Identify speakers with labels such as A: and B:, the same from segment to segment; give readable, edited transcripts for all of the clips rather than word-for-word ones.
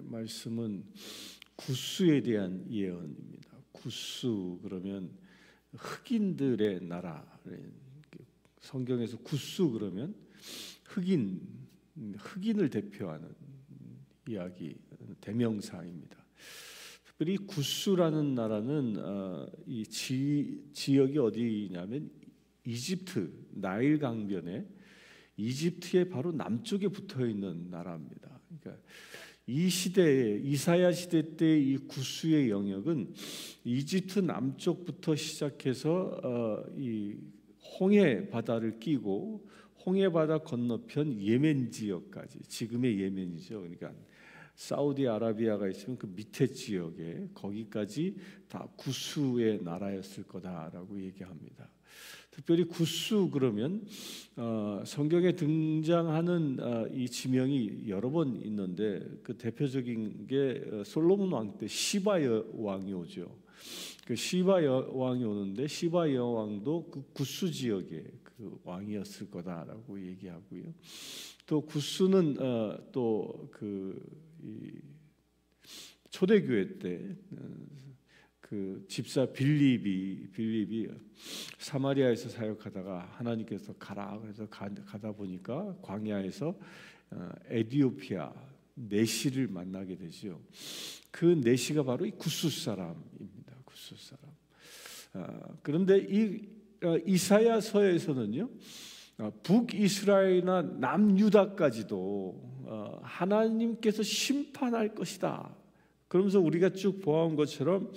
A: 말씀은 구스에 대한 예언입니다. 구스 그러면 흑인들의 나라. 성경에서 구스 그러면 흑인을 대표하는 이야기, 대명사입니다. 특별히 구스라는 나라는 이 지역이 어디냐면 이집트, 나일 강변에 이집트의 바로 남쪽에 붙어 있는 나라입니다. 그러니까 이 시대에 이사야 시대 때 이 구스의 영역은 이집트 남쪽부터 시작해서 이 홍해 바다를 끼고 홍해 바다 건너편 예멘 지역까지, 지금의 예멘이죠. 그러니까 사우디아라비아가 있으면 그 밑에 지역에 거기까지 다 구스의 나라였을 거다라고 얘기합니다. 특별히 구스 그러면 성경에 등장하는 이 지명이 여러 번 있는데 그 대표적인 게 솔로몬 왕 때 시바 왕이 오죠. 그 시바 왕이 오는데 시바 왕도 그 구스 지역의 그 왕이었을 거다라고 얘기하고요. 또 구스는 또 그 초대교회 때 그 집사 빌립이 사마리아에서 사역하다가 하나님께서 가라 그래서 가다 보니까 광야에서 에디오피아 내시를 만나게 되죠. 그 내시가 바로 이 구스 사람입니다. 구스 사람. 그런데 이 이사야서에서는요, 북이스라엘이나 남유다까지도 하나님께서 심판할 것이다. 그러면서 우리가 쭉 보아온 것처럼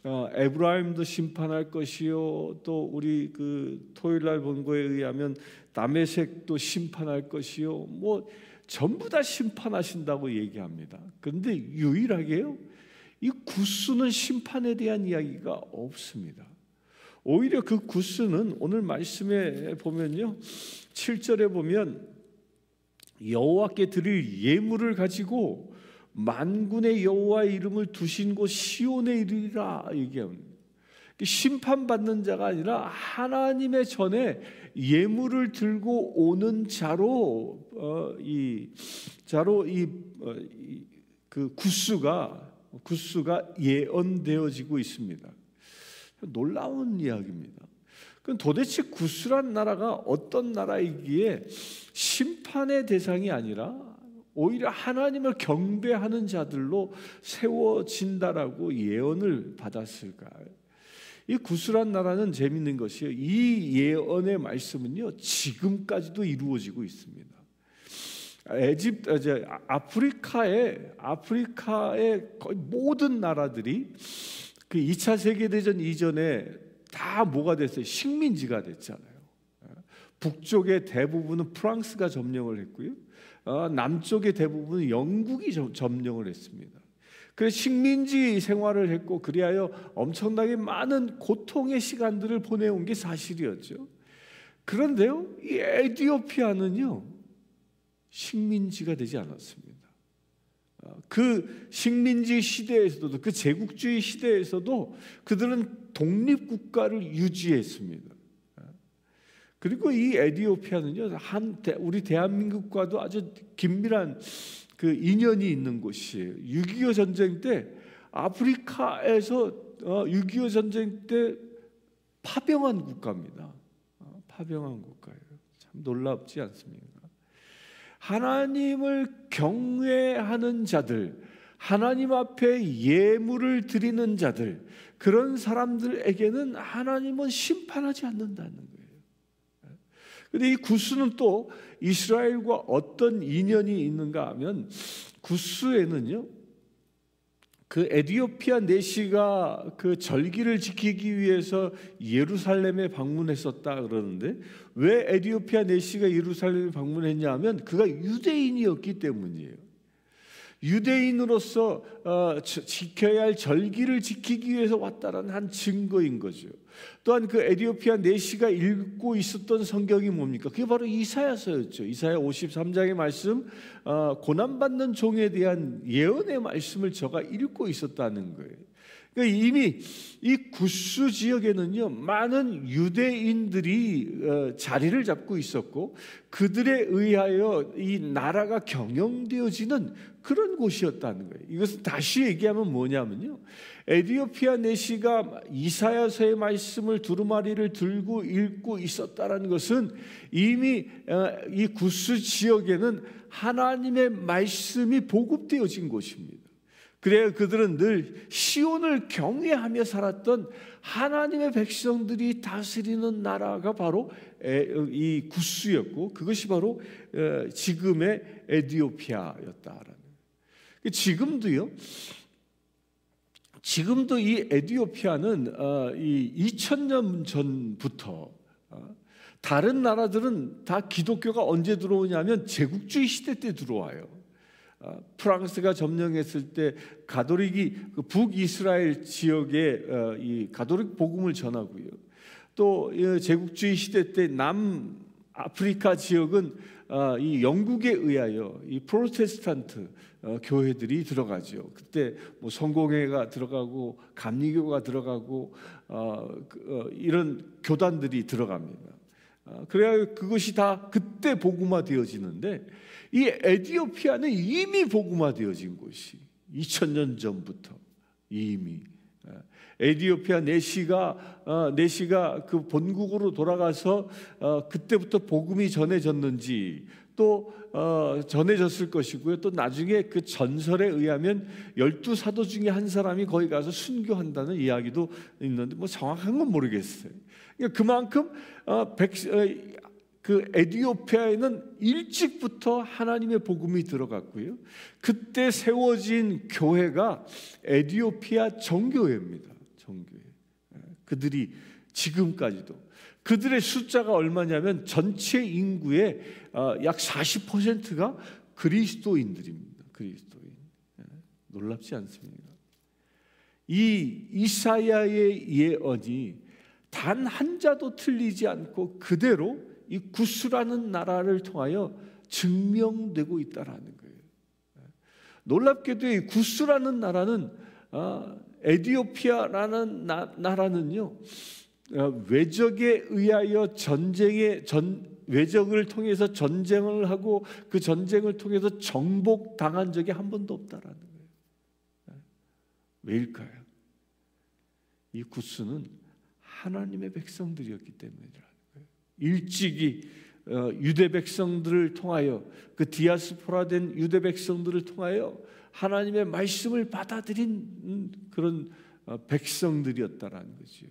A: 에브라임도 심판할 것이요, 또 우리 그 토요일날 본 거에 의하면 다메섹도 심판할 것이요, 뭐 전부 다 심판하신다고 얘기합니다. 그런데 유일하게요, 이 구스는 심판에 대한 이야기가 없습니다. 오히려 그 구스는 오늘 말씀에 보면요, 7절에 보면 여호와께 드릴 예물을 가지고 만군의 여호와의 이름을 두신 곳 시온에 이르리라 얘기합니다. 심판받는 자가 아니라 하나님의 전에 예물을 들고 오는 자로 그 구스가 예언되어지고 있습니다. 놀라운 이야기입니다. 그럼 도대체 구스란 나라가 어떤 나라이기에 심판의 대상이 아니라 오히려 하나님을 경배하는 자들로 세워진다라고 예언을 받았을까요? 이 구스란 나라는 재밌는 것이요, 이 예언의 말씀은요 지금까지도 이루어지고 있습니다. 아프리카의 거의 모든 나라들이 그 2차 세계대전 이전에 다 뭐가 됐어요? 식민지가 됐잖아요. 북쪽의 대부분은 프랑스가 점령을 했고요, 남쪽의 대부분은 영국이 점령을 했습니다. 그래서 식민지 생활을 했고 그리하여 엄청나게 많은 고통의 시간들을 보내온 게 사실이었죠. 그런데요, 이 에티오피아는요 식민지가 되지 않았습니다. 그 식민지 시대에서도, 그 제국주의 시대에서도 그들은 독립국가를 유지했습니다. 그리고 이 에티오피아는요, 우리 대한민국과도 아주 긴밀한 그 인연이 있는 곳이에요. 6.25 전쟁 때 아프리카에서 6.25 전쟁 때 파병한 국가입니다. 파병한 국가예요. 참 놀랍지 않습니까? 하나님을 경외하는 자들, 하나님 앞에 예물을 드리는 자들, 그런 사람들에게는 하나님은 심판하지 않는다는 거예요. 그런데 이 구스는 또 이스라엘과 어떤 인연이 있는가 하면, 구스에는요, 그 에티오피아 내시가 그 절기를 지키기 위해서 예루살렘에 방문했었다 그러는데, 왜 에티오피아 내시가 예루살렘에 방문했냐 하면 그가 유대인이었기 때문이에요. 유대인으로서 지켜야 할 절기를 지키기 위해서 왔다라는 한 증거인 거죠. 또한 그 에티오피아 내시가 읽고 있었던 성경이 뭡니까? 그게 바로 이사야서였죠. 이사야 53장의 말씀, 고난받는 종에 대한 예언의 말씀을 저가 읽고 있었다는 거예요. 그러니까 이미 이 구스 지역에는요 많은 유대인들이 자리를 잡고 있었고 그들에 의하여 이 나라가 경영되어지는 그런 곳이었다는 거예요. 이것은 다시 얘기하면 뭐냐면요, 에디오피아 내시가 이사야서의 말씀을 두루마리를 들고 읽고 있었다는 것은 이미 이 구스 지역에는 하나님의 말씀이 보급되어진 곳입니다. 그래야 그들은 늘 시온을 경외하며 살았던 하나님의 백성들이 다스리는 나라가 바로 이 구스였고, 그것이 바로 지금의 에디오피아였다라는. 지금도 이 에디오피아는 이 2000년 전부터 다른 나라들은 다 기독교가 언제 들어오냐면 제국주의 시대 때 들어와요. 프랑스가 점령했을 때 가톨릭이 그 북이스라엘 지역에 이 가톨릭 복음을 전하고요. 또 제국주의 시대 때 남아프리카 지역은 이 영국에 의하여 이 프로테스탄트 교회들이 들어가죠. 그때 뭐 성공회가 들어가고 감리교가 들어가고 이런 교단들이 들어갑니다. 그래야 그것이 다 그때 복음화되어지는데, 이 에디오피아는 이미 복음화되어진 곳이 2000년 전부터 이미 에디오피아 내시가 그 본국으로 돌아가서 그때부터 복음이 전해졌는지 또 전해졌을 것이고요. 또 나중에 그 전설에 의하면 12사도 중에 한 사람이 거기 가서 순교한다는 이야기도 있는데 뭐 정확한 건 모르겠어요. 그만큼 그 에디오피아에는 일찍부터 하나님의 복음이 들어갔고요. 그때 세워진 교회가 에디오피아 정교회입니다. 정교회. 그들이 지금까지도 그들의 숫자가 얼마냐면 전체 인구의 약 40%가 그리스도인들입니다. 그리스도인. 놀랍지 않습니까? 이 이사야의 예언이 단 한 자도 틀리지 않고 그대로 이 구스라는 나라를 통하여 증명되고 있다라는 거예요. 놀랍게도 이 구스라는 나라는 에디오피아라는 나라는요 외적에 의하여 외적을 통해서 전쟁을 하고 그 전쟁을 통해서 정복당한 적이 한 번도 없다라는 거예요. 왜일까요? 이 구스는 하나님의 백성들이었기 때문이라는 거예요. 일찍이 유대 백성들을 통하여 그 디아스포라된 유대 백성들을 통하여 하나님의 말씀을 받아들인 그런 백성들이었다라는 거지요.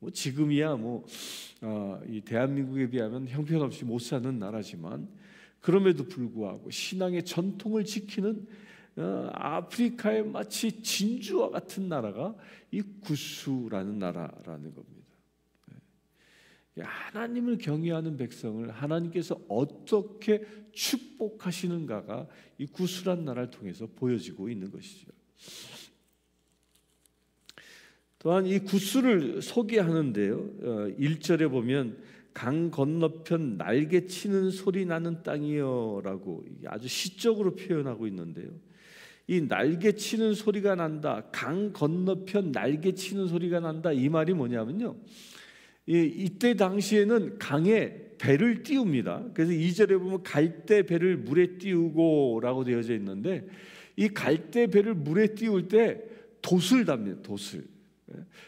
A: 뭐 지금이야 이 대한민국에 비하면 형편없이 못 사는 나라지만 그럼에도 불구하고 신앙의 전통을 지키는 아프리카의 마치 진주와 같은 나라가 이 구스라는 나라라는 겁니다. 하나님을 경외하는 백성을 하나님께서 어떻게 축복하시는가가 이 구스란 나라를 통해서 보여지고 있는 것이죠. 또한 이 구스를 소개하는데요, 1절에 보면 강 건너편 날개치는 소리 나는 땅이여 라고 아주 시적으로 표현하고 있는데요, 이 날개치는 소리가 난다, 강 건너편 날개치는 소리가 난다, 이 말이 뭐냐면요, 이때 당시에는 강에 배를 띄웁니다. 그래서 2절에 보면 갈대 배를 물에 띄우고 라고 되어져 있는데, 이 갈대 배를 물에 띄울 때 돛을 답니다. 돛을.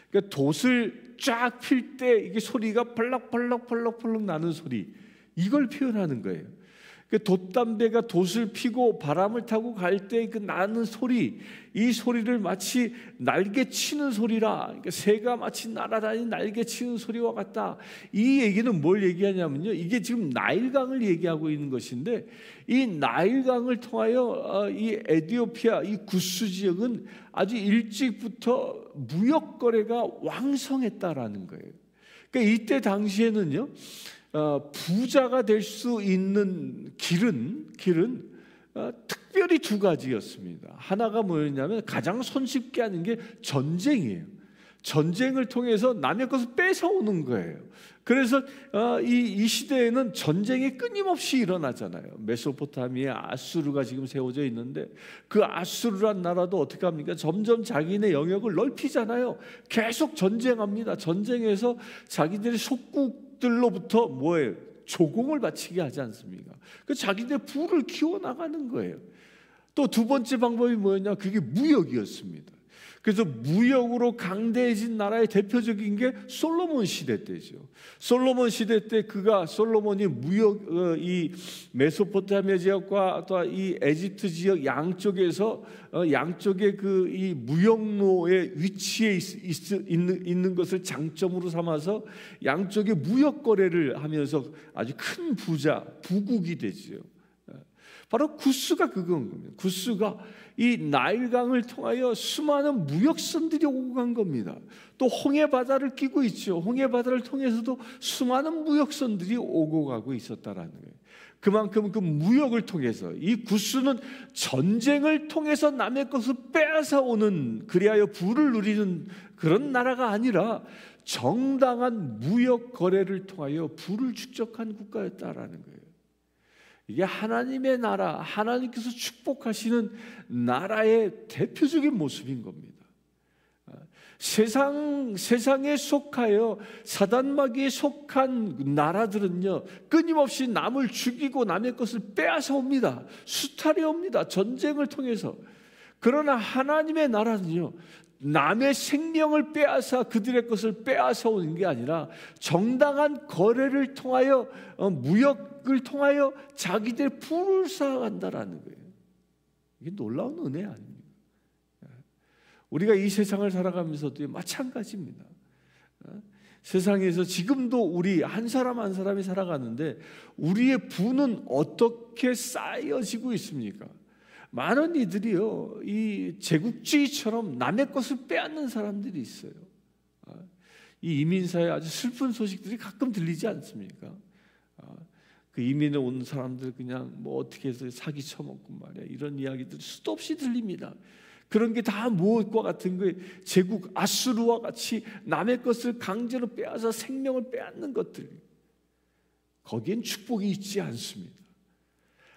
A: 그러니까 돛을 쫙 필 때 이게 소리가 펄럭펄럭 나는 소리, 이걸 표현하는 거예요. 돛담배가 돛을 피고 바람을 타고 갈 때 그 나는 소리, 이 소리를 마치 날개치는 소리라, 그러니까 새가 마치 날아다니는 날개치는 소리와 같다. 이 얘기는 뭘 얘기하냐면요, 이게 지금 나일강을 얘기하고 있는 것인데, 이 나일강을 통하여 이 에디오피아 이 구스 지역은 아주 일찍부터 무역 거래가 왕성했다라는 거예요. 그러니까 이때 당시에는요, 부자가 될 수 있는 길은 특별히 두 가지였습니다. 하나가 뭐였냐면 가장 손쉽게 하는 게 전쟁이에요. 전쟁을 통해서 남의 것을 뺏어오는 거예요. 그래서 이 시대에는 전쟁이 끊임없이 일어나잖아요. 메소포타미아에 아수르가 지금 세워져 있는데 그 아수르란 나라도 어떻게 합니까? 점점 자기네 영역을 넓히잖아요. 계속 전쟁합니다. 전쟁에서 자기들의 속국들로부터 뭐예요? 조공을 바치게 하지 않습니까? 그 자기네 부를 키워나가는 거예요. 또 두 번째 방법이 뭐였냐? 그게 무역이었습니다. 그래서 무역으로 강대해진 나라의 대표적인 게 솔로몬 시대 때죠. 솔로몬 시대 때 솔로몬이 무역, 이 메소포타미아 지역과 또 이 에집트 지역 양쪽에서 양쪽의 이 무역로의 위치에 있는 것을 장점으로 삼아서 양쪽의 무역 거래를 하면서 아주 큰 부국이 되죠. 바로 구스가 그건 겁니다. 구스가 이 나일강을 통하여 수많은 무역선들이 오고 간 겁니다. 또 홍해바다를 끼고 있죠. 홍해바다를 통해서도 수많은 무역선들이 오고 가고 있었다라는 거예요. 그만큼 그 무역을 통해서 이 구스는 전쟁을 통해서 남의 것을 빼앗아 오는, 그리하여 부를 누리는 그런 나라가 아니라 정당한 무역 거래를 통하여 부를 축적한 국가였다라는 거예요. 이게 하나님의 나라, 하나님께서 축복하시는 나라의 대표적인 모습인 겁니다. 세상에 속하여 사단마귀에 속한 나라들은요, 끊임없이 남을 죽이고 남의 것을 빼앗아 옵니다. 수탈해 옵니다. 전쟁을 통해서. 그러나 하나님의 나라는요, 남의 생명을 빼앗아 그들의 것을 빼앗아 오는 게 아니라 정당한 거래를 통하여, 무역을 통하여 자기들의 부를 쌓아간다라는 거예요. 이게 놀라운 은혜 아닙니까? 우리가 이 세상을 살아가면서도 마찬가지입니다. 세상에서 지금도 우리 한 사람 한 사람이 살아가는데 우리의 부는 어떻게 쌓여지고 있습니까? 많은 이들이요, 이 제국주의처럼 남의 것을 빼앗는 사람들이 있어요. 이 이민사에 아주 슬픈 소식들이 가끔 들리지 않습니까? 그 이민에 온 사람들 그냥 뭐 어떻게 해서 사기 쳐먹고 말이야, 이런 이야기들이 수도 없이 들립니다. 그런 게 다 무엇과 같은 거예요? 제국 아수르와 같이 남의 것을 강제로 빼앗아 생명을 빼앗는 것들, 거기엔 축복이 있지 않습니다.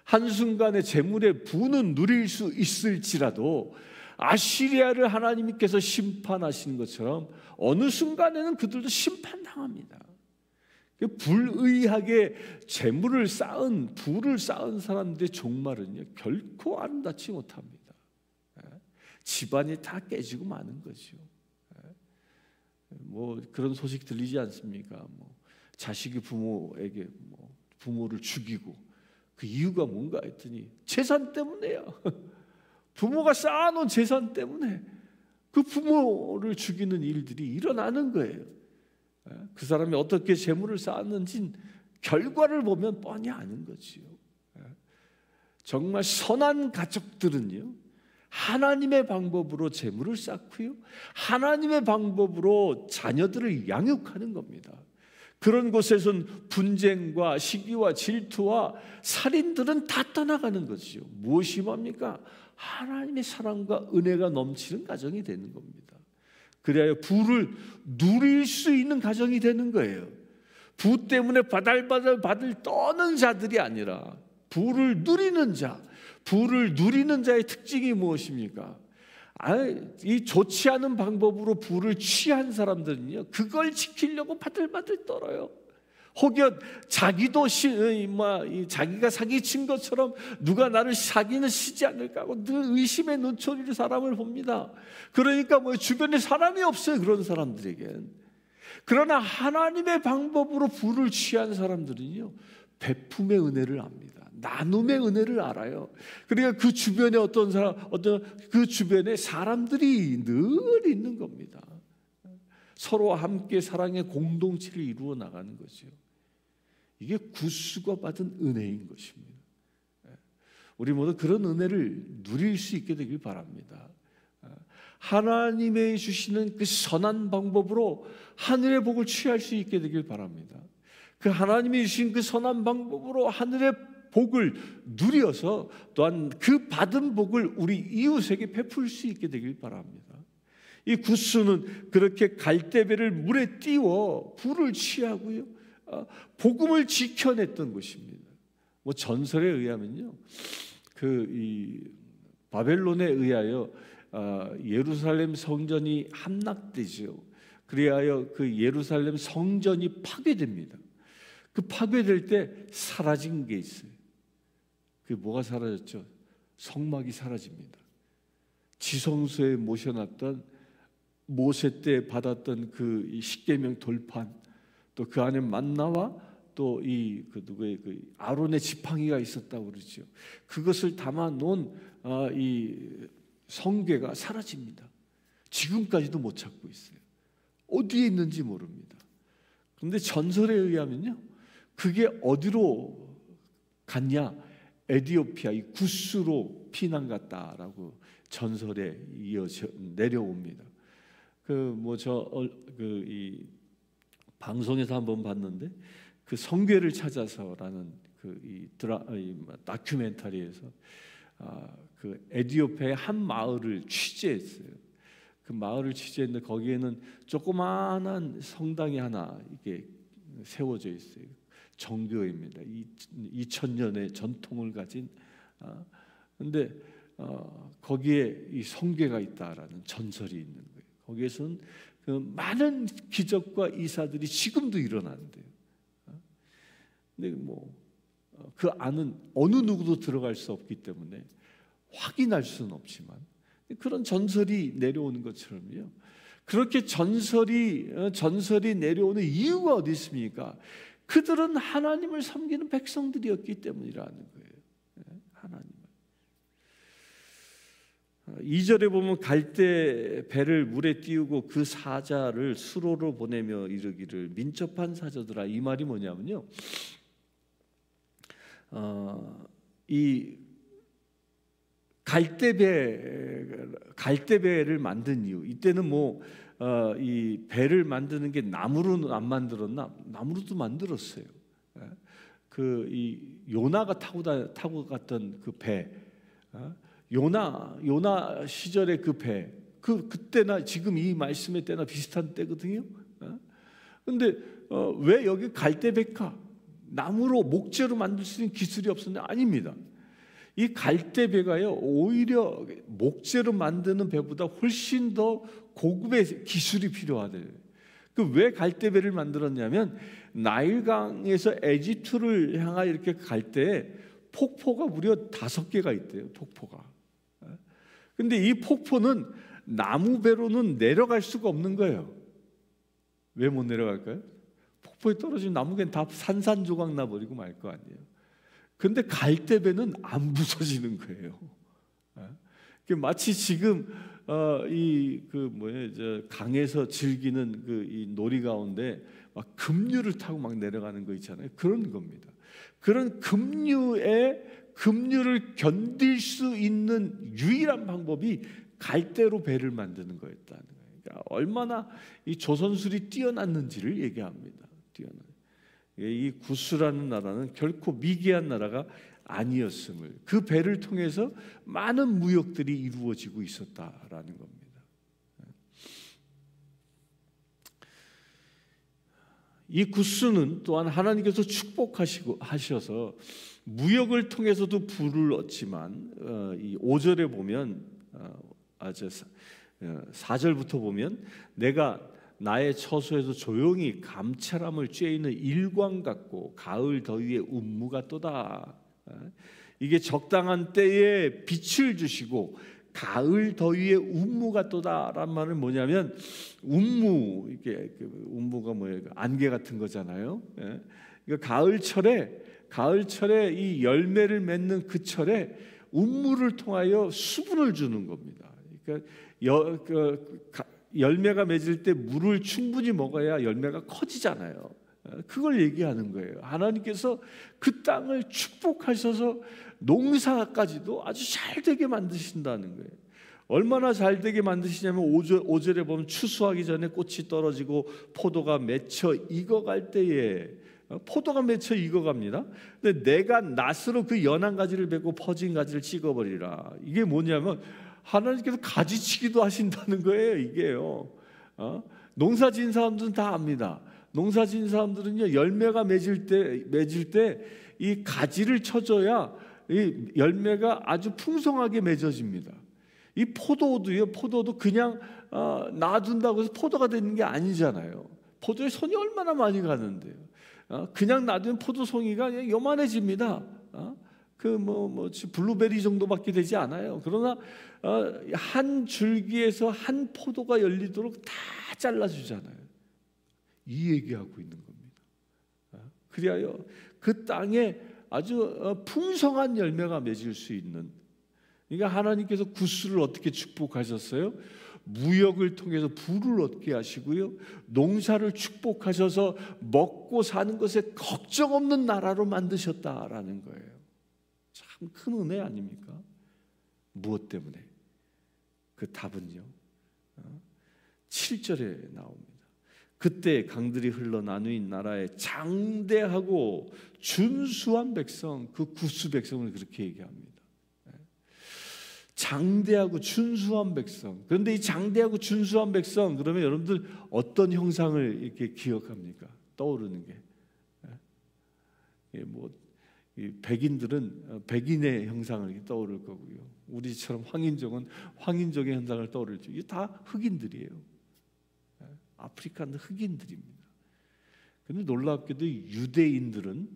A: 한순간에 재물의 부는 누릴 수 있을지라도 아시리아를 하나님께서 심판하시는 것처럼 어느 순간에는 그들도 심판당합니다. 불의하게 재물을 쌓은, 부를 쌓은 사람들의 종말은요, 결코 아름답지 못합니다. 집안이 다 깨지고 마는 거죠. 뭐 그런 소식 들리지 않습니까? 뭐 자식이 부모에게 부모를 죽이고, 그 이유가 뭔가 했더니 재산 때문에요. 부모가 쌓아놓은 재산 때문에 그 부모를 죽이는 일들이 일어나는 거예요. 그 사람이 어떻게 재물을 쌓았는지 결과를 보면 뻔히 아는 거지요. 정말 선한 가족들은요, 하나님의 방법으로 재물을 쌓고요, 하나님의 방법으로 자녀들을 양육하는 겁니다. 그런 곳에선 분쟁과 시기와 질투와 살인들은 다 떠나가는 것이죠. 무엇이 뭡니까? 하나님의 사랑과 은혜가 넘치는 가정이 되는 겁니다. 그래야 부를 누릴 수 있는 가정이 되는 거예요. 부 때문에 바들바들 떠는 자들이 아니라 부를 누리는 자. 부를 누리는 자의 특징이 무엇입니까? 이 좋지 않은 방법으로 부를 취한 사람들은요, 그걸 지키려고 바들바들 떨어요. 혹여 자기도 자기가 사기친 것처럼 누가 나를 사기는 치지 않을까 하고 늘 의심의 눈초리로 사람을 봅니다. 그러니까 주변에 사람이 없어요, 그런 사람들에겐. 그러나 하나님의 방법으로 부를 취한 사람들은요, 베품의 은혜를 압니다. 나눔의 은혜를 알아요. 그러니까 그 주변에 그 주변에 사람들이 늘 있는 겁니다. 서로 함께 사랑의 공동체를 이루어 나가는 거죠. 이게 구스가 받은 은혜인 것입니다. 우리 모두 그런 은혜를 누릴 수 있게 되길 바랍니다. 하나님의 주시는 그 선한 방법으로 하늘의 복을 취할 수 있게 되길 바랍니다. 그 하나님이 주신 그 선한 방법으로 하늘의 복을 누려서 또한 그 받은 복을 우리 이웃에게 베풀 수 있게 되길 바랍니다. 이 구스는 그렇게 갈대배를 물에 띄워 불을 취하고요, 복음을 지켜냈던 것입니다. 뭐 전설에 의하면요, 이 바벨론에 의하여 예루살렘 성전이 함락되죠. 그리하여 그 예루살렘 성전이 파괴됩니다. 그 파괴될 때 사라진 게 있어요. 그게 뭐가 사라졌죠? 성막이 사라집니다. 지성소에 모셔놨던 모세 때 받았던 그 십계명 돌판, 또 그 안에 만나와 또 누구의 아론의 지팡이가 있었다고 그러죠. 그것을 담아 놓은 이 성궤가 사라집니다. 지금까지도 못 찾고 있어요. 어디에 있는지 모릅니다. 그런데 전설에 의하면요, 그게 어디로 갔냐? 에디오피아 이 구스로 피난 갔다라고 전설에 이어져 내려옵니다. 이 방송에서 한번 봤는데, 그 성궤를 찾아서라는 이 다큐멘터리에서 그 에디오피아의 한 마을을 취재했어요. 그 마을을 취재했는데 거기에는 조그마한 성당이 하나 이게 세워져 있어요. 정교회입니다. 2000년의 전통을 가진. 근데 거기에 이 성궤가 있다라는 전설이 있는 거예요. 거기에서는 그 많은 기적과 이사들이 지금도 일어난대요. 근데 그 안은 어느 누구도 들어갈 수 없기 때문에 확인할 수는 없지만 그런 전설이 내려오는 것처럼요. 그렇게 전설이 내려오는 이유가 어디 있습니까? 그들은 하나님을 섬기는 백성들이었기 때문이라는 거예요. 하나님을. 2절에 보면 갈대 배를 물에 띄우고 그 사자를 수로로 보내며 이르기를 민첩한 사자들아, 이 말이 뭐냐면요, 이 갈대배를 만든 이유, 이때는 이 배를 만드는 게 나무로는 안 만들었나? 나무로도 만들었어요. 이 요나가 타고 갔던 그 배, 요나 시절의 그 배, 그때나 지금 이 말씀의 때나 비슷한 때거든요. 근데 왜 여기 갈대배일까? 나무로 목재로 만들 수 있는 기술이 없었냐? 아닙니다. 이 갈대배가요, 오히려 목재로 만드는 배보다 훨씬 더 고급의 기술이 필요하대요. 왜 갈대배를 만들었냐면, 나일강에서 에집트를 향하여 이렇게 갈 때 폭포가 무려 5개가 있대요. 폭포가. 근데 이 폭포는 나무배로는 내려갈 수가 없는 거예요. 왜 못 내려갈까요? 폭포에 떨어진 나무겐 다 산산조각 나버리고 말 거 아니에요. 근데 갈대배는 안 부서지는 거예요. 마치 지금 강에서 즐기는 이 놀이 가운데 막 급류를 타고 막 내려가는 거 있잖아요. 그런 겁니다. 그런 급류를 견딜 수 있는 유일한 방법이 갈대로 배를 만드는 거였다는 거예요. 그러니까 얼마나 이 조선술이 뛰어났는지를 얘기합니다. 이 구스라는 나라는 결코 미개한 나라가 아니었음을, 그 배를 통해서 많은 무역들이 이루어지고 있었다라는 겁니다. 이 구스는 또한 하나님께서 축복하셔서 무역을 통해서도 부를 얻지만, 이 5절에 보면 4절부터 보면, 내가 나의 처소에서 조용히 감찰함을 쬐이는 일광 같고 가을 더위에 운무가 또다. 이게 적당한 때에 빛을 주시고 가을 더위에 운무가 또다란 말은 뭐냐면, 이게 운무가 뭐예요? 안개 같은 거잖아요. 그러니까 가을철에 이 열매를 맺는 그 철에 운무를 통하여 수분을 주는 겁니다. 그러니까 열매가 맺을 때 물을 충분히 먹어야 열매가 커지잖아요. 그걸 얘기하는 거예요. 하나님께서 그 땅을 축복하셔서 농사까지도 아주 잘 되게 만드신다는 거예요. 얼마나 잘 되게 만드시냐면 5절에 보면 추수하기 전에 꽃이 떨어지고 포도가 맺혀 익어갈 때에, 포도가 맺혀 익어갑니다. 근데 내가 낫으로 그 연한 가지를 베고 퍼진 가지를 찍어버리라. 이게 뭐냐면 하나님께서 가지치기도 하신다는 거예요, 이게요. 농사 지은 사람들은 다 압니다. 농사 지은 사람들은요, 열매가 맺을 때 이 가지를 쳐줘야 이 열매가 아주 풍성하게 맺어집니다. 이 포도도 그냥 놔둔다고 해서 포도가 되는 게 아니잖아요. 포도에 손이 얼마나 많이 가는데요. 그냥 놔두면 포도송이가 그냥 요만해집니다. 블루베리 정도밖에 되지 않아요. 그러나 한 줄기에서 한 포도가 열리도록 다 잘라주잖아요. 이 얘기하고 있는 겁니다. 그리하여 그 땅에 아주 풍성한 열매가 맺을 수 있는, 그러니까 하나님께서 구스를 어떻게 축복하셨어요? 무역을 통해서 부를 얻게 하시고요, 농사를 축복하셔서 먹고 사는 것에 걱정 없는 나라로 만드셨다라는 거예요. 참 큰 은혜 아닙니까? 무엇 때문에? 그 답은요, 7절에 나옵니다. 그때 강들이 흘러 나누인 나라에 장대하고 준수한 백성, 그 구스 백성을 그렇게 얘기합니다. 장대하고 준수한 백성. 그런데 이 장대하고 준수한 백성, 그러면 여러분들 어떤 형상을 이렇게 기억합니까? 떠오르는 게, 이 백인들은 백인의 형상을 이렇게 떠오를 거고요, 우리처럼 황인족은 황인족의 현상을 떠오르죠. 이게 다 흑인들이에요. 아프리카는 흑인들입니다. 그런데 놀랍게도 유대인들은,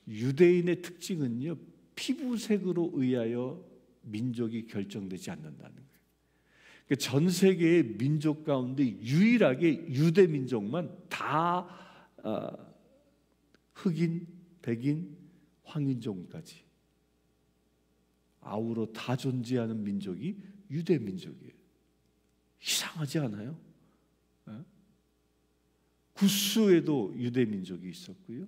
A: 유대인의 특징은요, 피부색으로 의하여 민족이 결정되지 않는다는 거예요. 전 세계의 민족 가운데 유일하게 유대 민족만 다 흑인, 백인, 황인종까지 아우로 다 존재하는 민족이 유대 민족이에요. 이상하지 않아요? 구스에도 유대 민족이 있었고요,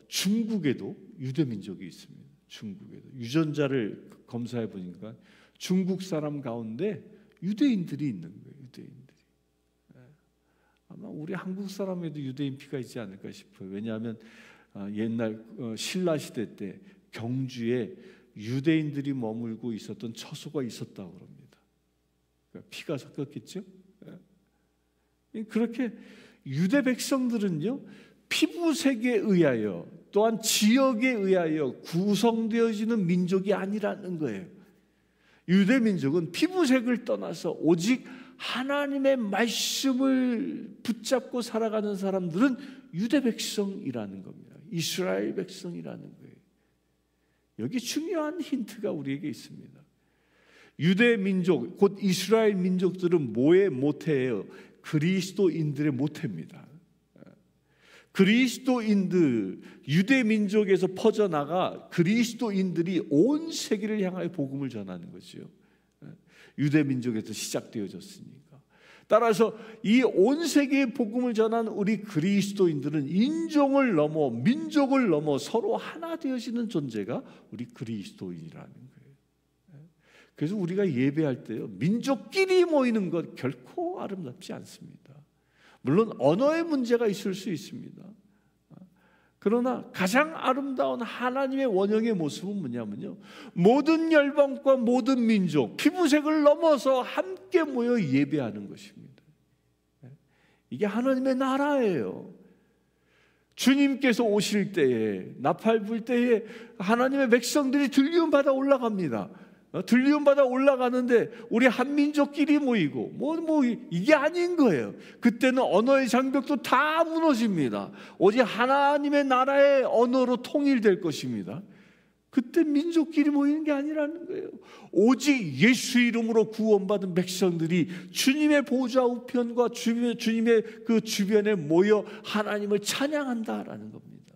A: 중국에도 유대 민족이 있습니다. 중국에도 유전자를 검사해 보니까 중국 사람 가운데 유대인들이 있는 거예요. 유대인들이. 아마 우리 한국 사람에도 유대인 피가 있지 않을까 싶어요. 왜냐하면 옛날 신라 시대 때 경주에 유대인들이 머물고 있었던 처소가 있었다고 합니다. 그러니까 피가 섞였겠죠. 그렇게 유대 백성들은요, 피부색에 의하여 또한 지역에 의하여 구성되어지는 민족이 아니라는 거예요. 유대 민족은 피부색을 떠나서 오직 하나님의 말씀을 붙잡고 살아가는 사람들은 유대 백성이라는 겁니다. 이스라엘 백성이라는 거예요. 여기 중요한 힌트가 우리에게 있습니다. 유대 민족, 곧 이스라엘 민족들은 뭐의 모태예요? 그리스도인들의 모태입니다. 그리스도인들, 유대 민족에서 퍼져나가 그리스도인들이 온 세계를 향하여 복음을 전하는 것이요, 유대 민족에서 시작되어졌으니까. 따라서 이 온 세계에 복음을 전하는 우리 그리스도인들은 인종을 넘어 민족을 넘어 서로 하나 되어지는 존재가 우리 그리스도인이라는 거예요. 그래서 우리가 예배할 때요, 민족끼리 모이는 것 결코 아름답지 않습니다. 물론 언어의 문제가 있을 수 있습니다. 그러나 가장 아름다운 하나님의 원형의 모습은 뭐냐면요, 모든 열방과 모든 민족, 피부색을 넘어서 함께 모여 예배하는 것입니다. 이게 하나님의 나라예요. 주님께서 오실 때에, 나팔 불 때에 하나님의 백성들이 들리움 받아 올라갑니다. 들리움 받아 올라가는데 우리 한민족끼리 모이고 이게 아닌 거예요. 그때는 언어의 장벽도 다 무너집니다. 오직 하나님의 나라의 언어로 통일될 것입니다. 그때 민족끼리 모이는 게 아니라는 거예요. 오직 예수 이름으로 구원받은 백성들이 주님의 보좌 우편과 주님의 그 주변에 모여 하나님을 찬양한다라는 겁니다.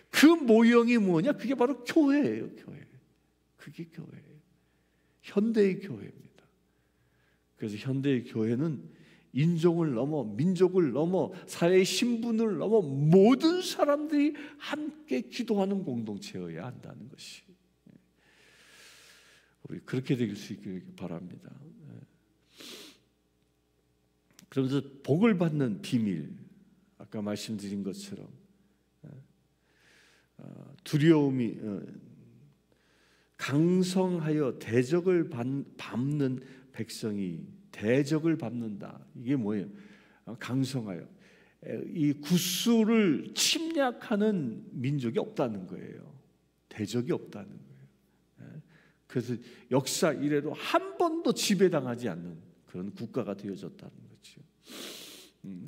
A: 그 모형이 뭐냐? 그게 바로 교회예요. 교회. 그게 교회예요. 현대의 교회입니다. 그래서 현대의 교회는 인종을 넘어 민족을 넘어 사회의 신분을 넘어 모든 사람들이 함께 기도하는 공동체여야 한다는 것이, 우리 그렇게 될 수 있기를 바랍니다. 그러면서 복을 받는 비밀, 아까 말씀드린 것처럼 두려움이 강성하여 대적을 밟는 백성이 대적을 밟는다. 이게 뭐예요? 강성하여 이 구스를 침략하는 민족이 없다는 거예요. 대적이 없다는 거예요. 그래서 역사 이래로 한 번도 지배당하지 않는 그런 국가가 되어졌다는 거죠.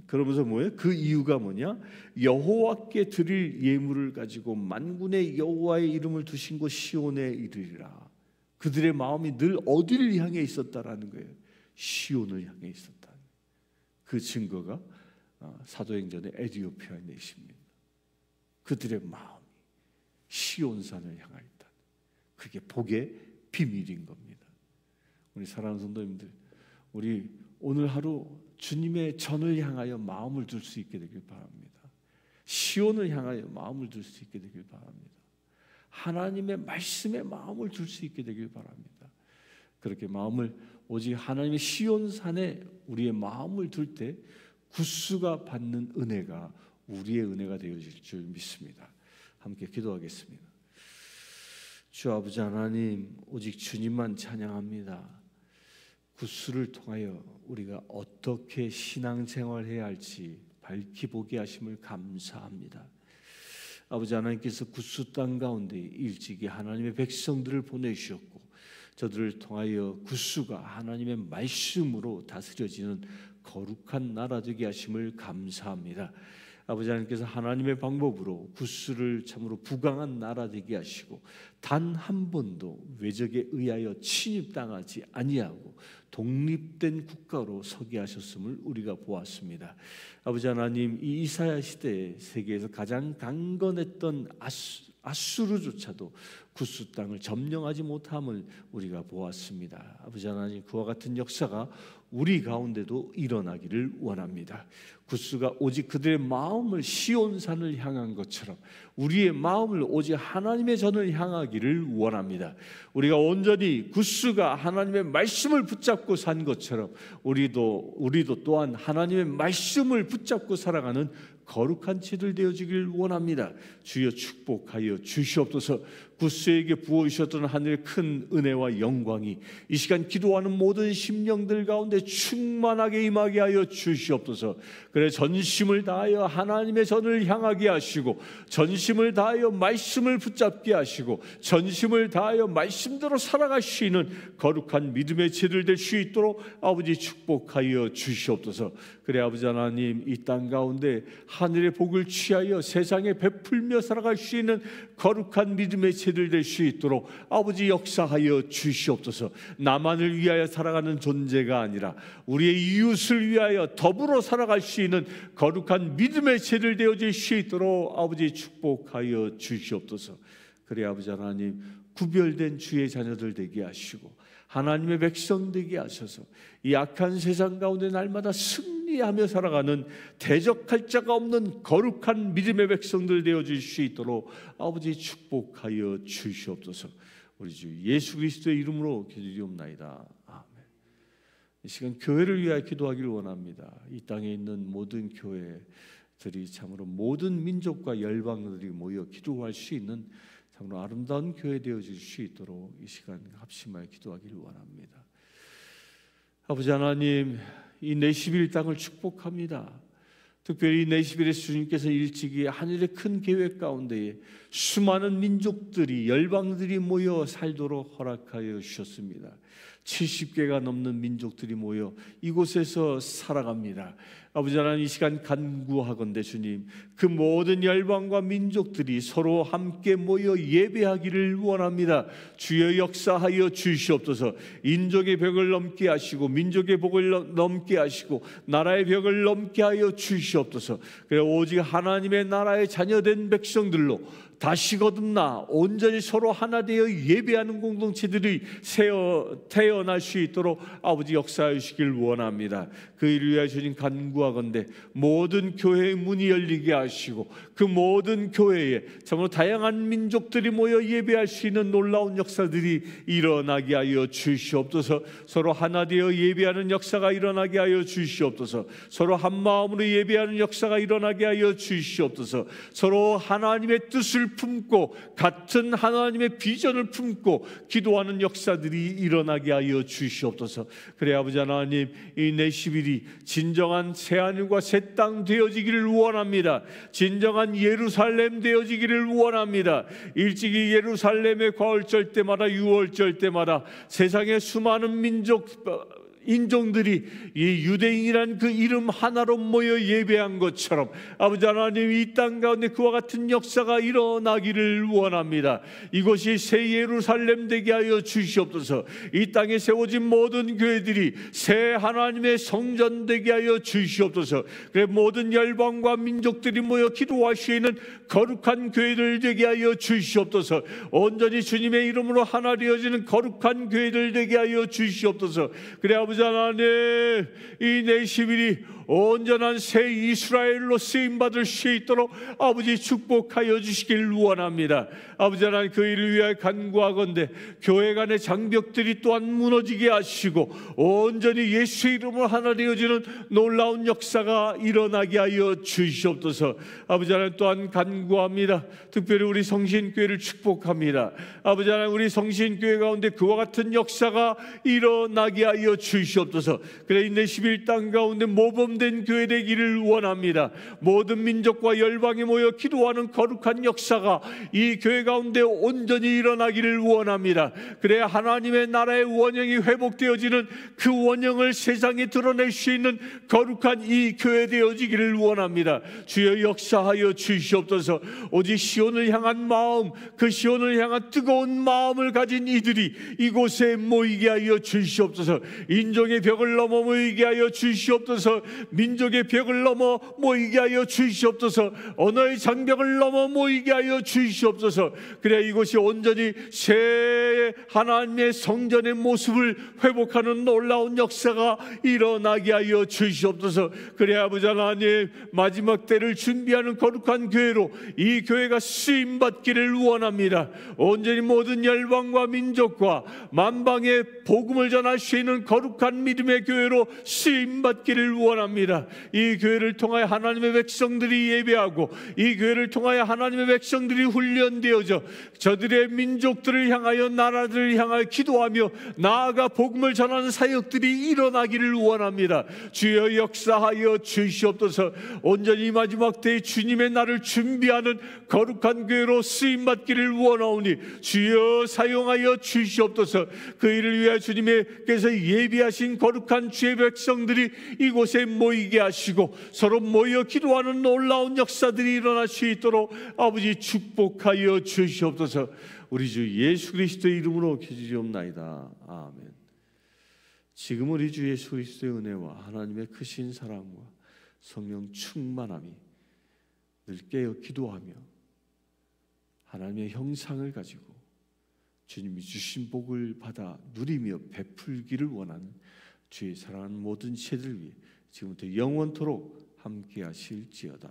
A: 그러면서 뭐예요? 그 이유가 뭐냐? 여호와께 드릴 예물을 가지고 만군의 여호와의 이름을 두신 곳 시온에 이르리라. 그들의 마음이 늘 어디를 향해 있었다라는 거예요? 시온을 향해 있었다. 그 증거가 사도행전의 에디오피아의 내시입니다. 그들의 마음이 시온산을 향하였다. 그게 복의 비밀인 겁니다. 우리 사랑하는 성도님들, 우리 오늘 하루 주님의 전을 향하여 마음을 둘 수 있게 되길 바랍니다. 시온을 향하여 마음을 둘 수 있게 되길 바랍니다. 하나님의 말씀에 마음을 둘 수 있게 되길 바랍니다. 그렇게 마음을 오직 하나님의 시온산에 우리의 마음을 둘 때 구스가 받는 은혜가 우리의 은혜가 되어질 줄 믿습니다. 함께 기도하겠습니다. 주 아버지 하나님, 오직 주님만 찬양합니다. 구스를 통하여 우리가 어떻게 신앙생활해야 할지 밝히 보게 하심을 감사합니다. 아버지 하나님께서 구스 땅 가운데 일찍이 하나님의 백성들을 보내주셨고 저들을 통하여 구스가 하나님의 말씀으로 다스려지는 거룩한 나라 되게 하심을 감사합니다. 아버지 하나님께서 하나님의 방법으로 구스를 참으로 부강한 나라 되게 하시고 단 한 번도 외적에 의하여 침입당하지 아니하고 독립된 국가로 서게 하셨음을 우리가 보았습니다. 아버지 하나님, 이 이사야 시대에 세계에서 가장 강건했던 아수르조차도 구스 땅을 점령하지 못함을 우리가 보았습니다. 아버지 하나님, 그와 같은 역사가 우리 가운데도 일어나기를 원합니다. 구스가 오직 그들의 마음을 시온산을 향한 것처럼 우리의 마음을 오직 하나님의 전을 향하기를 원합니다. 우리가 온전히 구스가 하나님의 말씀을 붙잡고 산 것처럼 우리도 또한 하나님의 말씀을 붙잡고 살아가는 거룩한 치들 되어지길 원합니다. 주여 축복하여 주시옵소서. 구스에게 부어주셨던 하늘의 큰 은혜와 영광이 이 시간 기도하는 모든 심령들 가운데 충만하게 임하게 하여 주시옵소서. 그래 전심을 다하여 하나님의 전을 향하게 하시고 전심을 다하여 말씀을 붙잡게 하시고 전심을 다하여 말씀대로 살아갈 수 있는 거룩한 믿음의 치들 될 수 있도록 아버지 축복하여 주시옵소서. 그래 아버지 하나님, 이 땅 가운데 하늘의 복을 취하여 세상에 베풀며 살아갈 수 있는 거룩한 믿음의 제들 될 수 있도록 아버지 역사하여 주시옵소서. 나만을 위하여 살아가는 존재가 아니라 우리의 이웃을 위하여 더불어 살아갈 수 있는 거룩한 믿음의 제들 되어질 수 있도록 아버지 축복하여 주시옵소서. 그래 아버지 하나님, 구별된 주의 자녀들 되게 하시고 하나님의 백성 되게 하셔서 이 악한 세상 가운데 날마다 승리하며 살아가는 대적할 자가 없는 거룩한 믿음의 백성들 되어질 수 있도록 아버지 축복하여 주시옵소서. 우리 주 예수 그리스도의 이름으로 기도드리옵나이다. 아멘. 이 시간 교회를 위하여 기도하기를 원합니다. 이 땅에 있는 모든 교회들이 참으로 모든 민족과 열방들이 모여 기도할 수 있는 참으로 아름다운 교회 되어질 수 있도록 이 시간 합심하여 기도하기를 원합니다. 아버지 하나님, 이 내시빌 땅을 축복합니다. 특별히 내시빌의 주님께서 일찍이 하늘의 큰 계획 가운데에 수많은 민족들이 열방들이 모여 살도록 허락하여 주셨습니다. 70개가 넘는 민족들이 모여 이곳에서 살아갑니다. 아버지 하나님, 이 시간 간구하건대 주님, 그 모든 열방과 민족들이 서로 함께 모여 예배하기를 원합니다. 주여 역사하여 주시옵소서. 인족의 벽을 넘게 하시고 민족의 벽을 넘게 하시고 나라의 벽을 넘게 하여 주시옵소서. 그래 오직 하나님의 나라의 자녀된 백성들로 다시 거듭나 온전히 서로 하나 되어 예배하는 공동체들이 태어날 수 있도록 아버지 역사해 주시길 원합니다. 그 일을 위하여 주님 간구하건대 모든 교회의 문이 열리게 하시고 그 모든 교회에 정말 다양한 민족들이 모여 예배할 수 있는 놀라운 역사들이 일어나게 하여 주시옵소서. 서로 하나 되어 예배하는 역사가 일어나게 하여 주시옵소서. 서로 한 마음으로 예배하는 역사가 일어나게 하여 주시옵소서. 서로 하나님의 뜻을 뜻을 품고 같은 하나님의 비전을 품고 기도하는 역사들이 일어나게 하여 주시옵소서. 그래 아버지 하나님, 이 내시빌이 진정한 새하늘과 새 땅 되어지기를 원합니다. 진정한 예루살렘 되어지기를 원합니다. 일찍이 예루살렘의 가을절 때마다, 유월절 때마다 세상의 수많은 인종들이 이 유대인이란 그 이름 하나로 모여 예배한 것처럼 아버지 하나님, 이 땅 가운데 그와 같은 역사가 일어나기를 원합니다. 이곳이 새 예루살렘 되게 하여 주시옵소서. 이 땅에 세워진 모든 교회들이 새 하나님의 성전 되게 하여 주시옵소서. 그래 모든 열방과 민족들이 모여 기도할 수 있는 거룩한 교회들 되게 하여 주시옵소서. 온전히 주님의 이름으로 하나 되어지는 거룩한 교회들 되게 하여 주시옵소서. 그래 아버지 하나님, 이 내시빌이 온전한 새 이스라엘로 쓰임받을 수 있도록 아버지 축복하여 주시길 원합니다. 아버지 하나님, 그 일을 위하여 간구하건대 교회 간의 장벽들이 또한 무너지게 하시고 온전히 예수 이름으로 하나 되어지는 놀라운 역사가 일어나게 하여 주시옵소서. 아버지 하나님, 또한 간구합니다. 특별히 우리 성신교회를 축복합니다. 아버지 하나님, 우리 성신교회 가운데 그와 같은 역사가 일어나게 하여 주시옵소서. 그래 이 내시빌 땅 가운데 모범된 교회 되기를 원합니다. 모든 민족과 열방이 모여 기도하는 거룩한 역사가 이 교회 가운데 온전히 일어나기를 원합니다. 그래야 하나님의 나라의 원형이 회복되어지는 그 원형을 세상에 드러낼 수 있는 거룩한 이 교회 되어지기를 원합니다. 주여 역사하여 주시옵소서. 오직 시온을 향한 마음, 그 시온을 향한 뜨거운 마음을 가진 이들이 이곳에 모이게 하여 주시옵소서. 인종의 벽을 넘어 모이게 하여 주시옵소서. 민족의 벽을 넘어 모이게 하여 주시옵소서. 언어의 장벽을 넘어 모이게 하여 주시옵소서. 그래야 이곳이 온전히 새 하나님의 성전의 모습을 회복하는 놀라운 역사가 일어나게 하여 주시옵소서. 그래야 아버지 하나님, 마지막 때를 준비하는 거룩한 교회로 이 교회가 쓰임받기를 원합니다. 온전히 모든 열방과 민족과 만방에 복음을 전할 수 있는 거룩한 믿음의 교회로 쓰임받기를 원합니다. 이 교회를 통하여 하나님의 백성들이 예배하고 이 교회를 통하여 하나님의 백성들이 훈련되어져 저들의 민족들을 향하여 나라들을 향하여 기도하며 나아가 복음을 전하는 사역들이 일어나기를 원합니다. 주여 역사하여 주시옵소서. 온전히 마지막 때에 주님의 날을 준비하는 거룩한 교회로 쓰임받기를 원하오니 주여 사용하여 주시옵소서. 그 일을 위하여 주님께서 예비하신 거룩한 주의 백성들이 이곳에 모이게 하시고 서로 모여 기도하는 놀라운 역사들이 일어날 수 있도록 아버지 축복하여 주시옵소서. 우리 주 예수 그리스도의 이름으로 기도하옵나이다. 아멘. 지금 우리 주 예수 그리스도의 은혜와 하나님의 크신 사랑과 성령 충만함이 늘 깨어 기도하며 하나님의 형상을 가지고 주님이 주신 복을 받아 누리며 베풀기를 원하는 주의 사랑하는 모든 지체들 위해 지금부터 영원토록 함께 하실지어다.